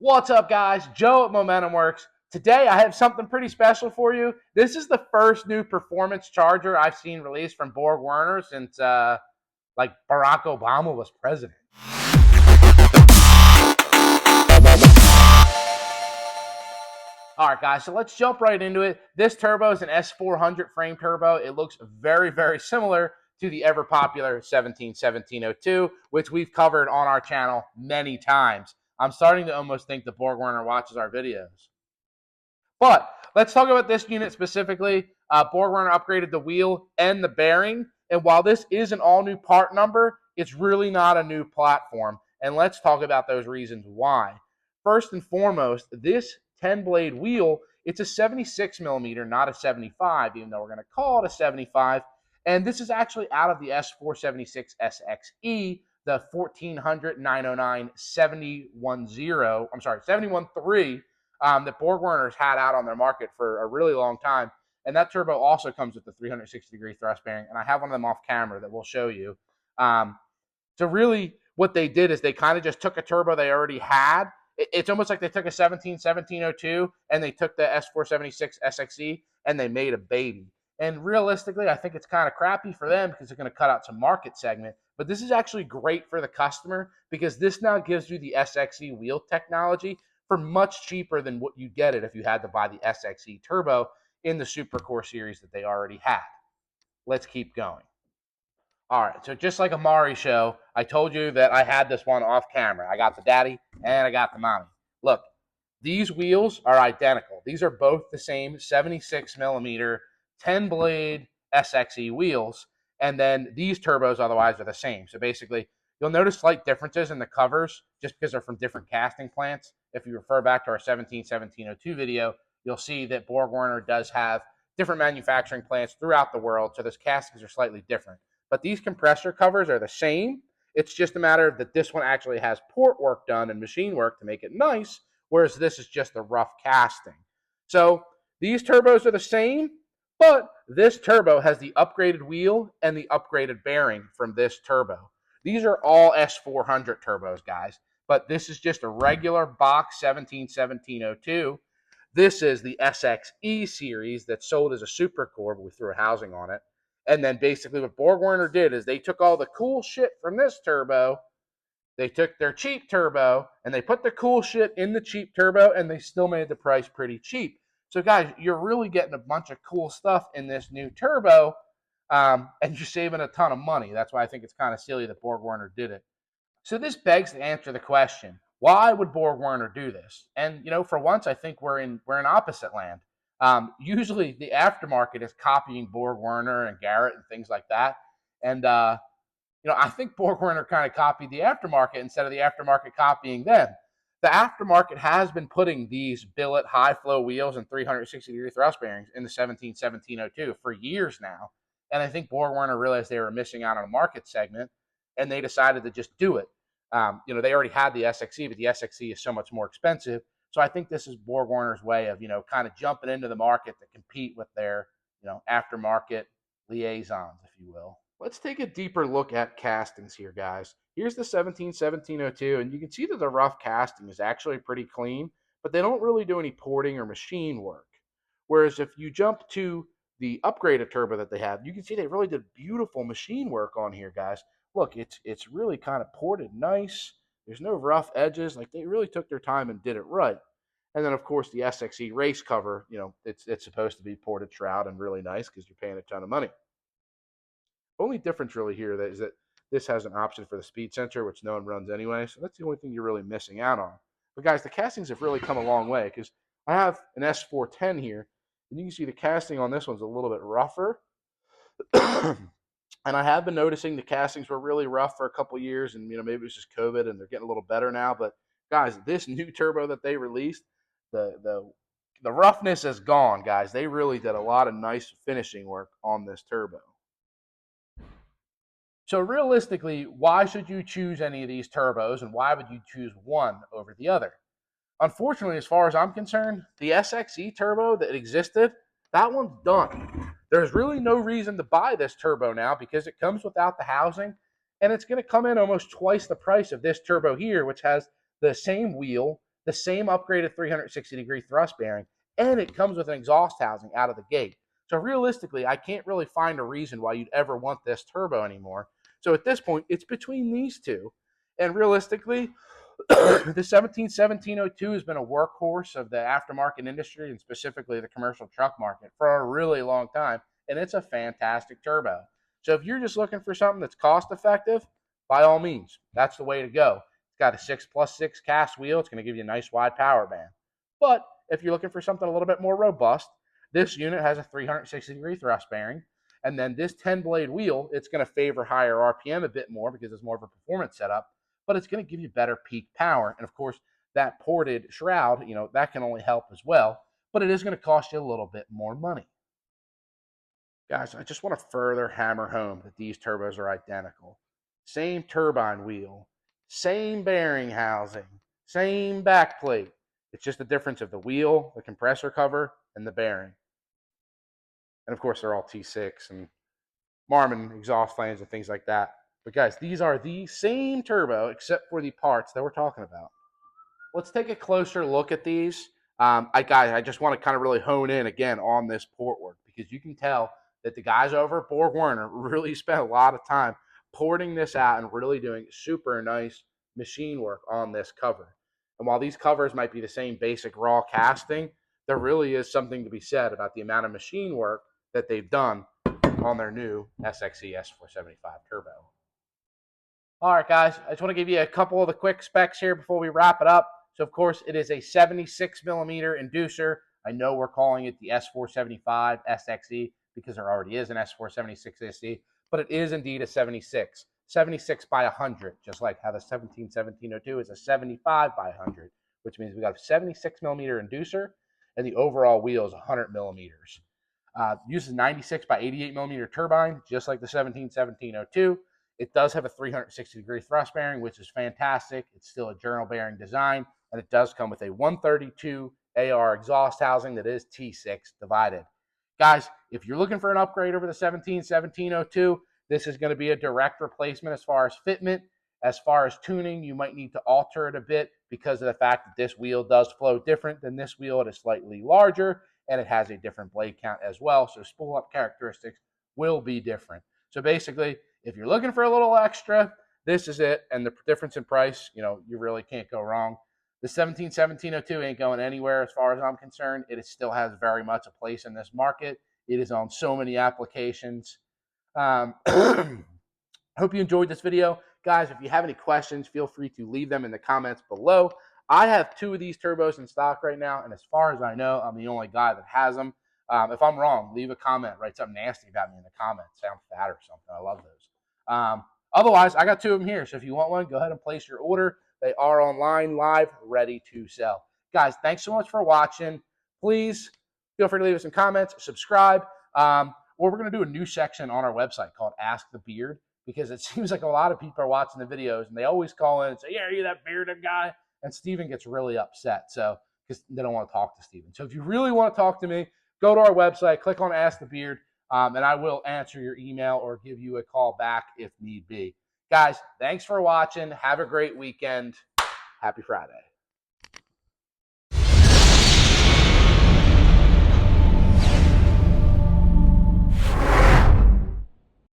What's up, guys? Joe at Momentum Works. Today, I have something pretty special for you. This is the first new performance charger I've seen released from BorgWarner since, like Barack Obama was president. All right, guys, so let's jump right into it. This turbo is an S400 frame turbo. It looks very, very similar to the ever popular 171702, which we've covered on our channel many times. I'm starting to almost think the BorgWarner watches our videos. But let's talk about this unit specifically. BorgWarner upgraded the wheel and the bearing. And while this is an all-new part number, it's really not a new platform. And let's talk about those reasons why. First and foremost, this 10-blade wheel, it's a 76 millimeter, not a 75, even though we're going to call it a 75. And this is actually out of the S476SX-E, the 1400 909 710, I'm sorry, 713 that BorgWarner's had out on their market for a really long time. And that turbo also comes with the 360-degree thrust bearing. And I have one of them off camera that we'll show you. So really what they did is they kind of just took a turbo they already had. It's almost like they took a 1702 and they took the S476SX-E and they made a baby. And realistically, I think it's kind of crappy for them because they're going to cut out some market segment. But this is actually great for the customer because this now gives you the SXE wheel technology for much cheaper than what you'd get it if you had to buy the SXE Turbo in the Supercore series that they already had. Let's keep going. All right, so just like a Mari show, I told you that I had this one off camera. I got the daddy and I got the mommy. Look, these wheels are identical. These are both the same 76 millimeter 10-blade SXE wheels, and then these turbos otherwise are the same. So basically, you'll notice slight differences in the covers just because they're from different casting plants. If you refer back to our 171702 video, you'll see that BorgWarner does have different manufacturing plants throughout the world, so those castings are slightly different. But these compressor covers are the same. It's just a matter that this one actually has port work done and machine work to make it nice, whereas this is just a rough casting. So these turbos are the same, but this turbo has the upgraded wheel and the upgraded bearing from this turbo. These are all S400 turbos, guys, but this is just a regular box 171702. This is the SXE series that's sold as a Supercore, but we threw a housing on it. And then basically what BorgWarner did is they took all the cool shit from this turbo, they took their cheap turbo, and they put the cool shit in the cheap turbo, and they still made the price pretty cheap. So guys, you're really getting a bunch of cool stuff in this new turbo, and you're saving a ton of money. That's why I think it's kind of silly that BorgWarner did it. So this begs to answer the question, why would BorgWarner do this? And, for once, I think we're in opposite land. Usually the aftermarket is copying BorgWarner and Garrett and things like that. And, I think BorgWarner kind of copied the aftermarket instead of the aftermarket copying them. The aftermarket has been putting these billet high flow wheels and 360-degree thrust bearings in the 1702 for years now. And I think BorgWarner realized they were missing out on a market segment, and they decided to just do it. They already had the SXE, but the SXE is so much more expensive. So I think this is BorgWarner's way of, kind of jumping into the market to compete with their, aftermarket liaisons, if you will. Let's take a deeper look at castings here, guys. Here's the 171702, and you can see that the rough casting is actually pretty clean, but they don't really do any porting or machine work. Whereas if you jump to the upgraded turbo that they have, you can see they really did beautiful machine work on here, guys. Look, it's really kind of ported nice. There's no rough edges. Like, they really took their time and did it right. And then, of course, the SXE race cover, it's supposed to be ported shroud and really nice because you're paying a ton of money. Only difference really here is that this has an option for the speed sensor, which no one runs anyway. So that's the only thing you're really missing out on. But guys, the castings have really come a long way because I have an S410 here, and you can see the casting on this one's a little bit rougher. And I have been noticing the castings were really rough for a couple years, and maybe it was just COVID, and they're getting a little better now. But guys, this new turbo that they released, the roughness is gone, guys. They really did a lot of nice finishing work on this turbo. So realistically, why should you choose any of these turbos, and why would you choose one over the other? Unfortunately, as far as I'm concerned, the SXE turbo that existed, that one's done. There's really no reason to buy this turbo now because it comes without the housing, and it's going to come in almost twice the price of this turbo here, which has the same wheel, the same upgraded 360-degree thrust bearing, and it comes with an exhaust housing out of the gate. So realistically, I can't really find a reason why you'd ever want this turbo anymore. So at this point, it's between these two. And realistically, the 171702 has been a workhorse of the aftermarket industry and specifically the commercial truck market for a really long time, and it's a fantastic turbo. So if you're just looking for something that's cost effective, by all means, that's the way to go. It's got a 6+6 cast wheel. It's going to give you a nice wide power band. But if you're looking for something a little bit more robust, this unit has a 360-degree thrust bearing. And then this 10-blade wheel, it's going to favor higher RPM a bit more because it's more of a performance setup, but it's going to give you better peak power. And of course, that ported shroud, that can only help as well, but it is going to cost you a little bit more money. Guys, I just want to further hammer home that these turbos are identical. Same turbine wheel, same bearing housing, same back plate. It's just the difference of the wheel, the compressor cover, and the bearing. And of course, they're all T6 and Marmon exhaust flames and things like that. But guys, these are the same turbo except for the parts that we're talking about. Let's take a closer look at these. I just want to kind of really hone in again on this port work because you can tell that the guys over at BorgWarner really spent a lot of time porting this out and really doing super nice machine work on this cover. And while these covers might be the same basic raw casting, there really is something to be said about the amount of machine work that they've done on their new SX-E S475 turbo. All right, guys, I just want to give you a couple of the quick specs here before we wrap it up. So, of course, it is a 76mm inducer. I know we're calling it the S475SX-E because there already is an S476SE, but it is indeed a 76. 76 by 100, just like how the 171702 is a 75 by 100, which means we got a 76mm inducer, and the overall wheel is 100 millimeters. Uses 96 by 88mm turbine, just like the 171702. It does have a 360-degree thrust bearing, which is fantastic. It's still a journal bearing design, and it does come with a 132 AR exhaust housing that is T6 divided. Guys, if you're looking for an upgrade over the 171702, this is going to be a direct replacement as far as fitment. As far as tuning, you might need to alter it a bit because of the fact that this wheel does flow different than this wheel. It is slightly larger, and it has a different blade count as well, so spool up characteristics will be different. So basically, if you're looking for a little extra, this is it, and the difference in price, you really can't go wrong. The 171702 ain't going anywhere as far as I'm concerned. It still has very much a place in this market. It is on so many applications. Hope you enjoyed this video. Guys, if you have any questions, feel free to leave them in the comments below. I have 2 of these turbos in stock right now, and as far as I know, I'm the only guy that has them. If I'm wrong, leave a comment. Write something nasty about me in the comments. Sound fat or something. I love those. Otherwise, I got 2 of them here, so if you want one, go ahead and place your order. They are online, live, ready to sell. Guys, thanks so much for watching. Please feel free to leave us some comments, subscribe. Or we're going to do a new section on our website called Ask the Beard, because it seems like a lot of people are watching the videos, and they always call in and say, yeah, are you that bearded guy? And Steven gets really upset because they don't want to talk to Steven. So if you really want to talk to me, go to our website, click on Ask the Beard, and I will answer your email or give you a call back if need be. Guys, thanks for watching. Have a great weekend. Happy Friday.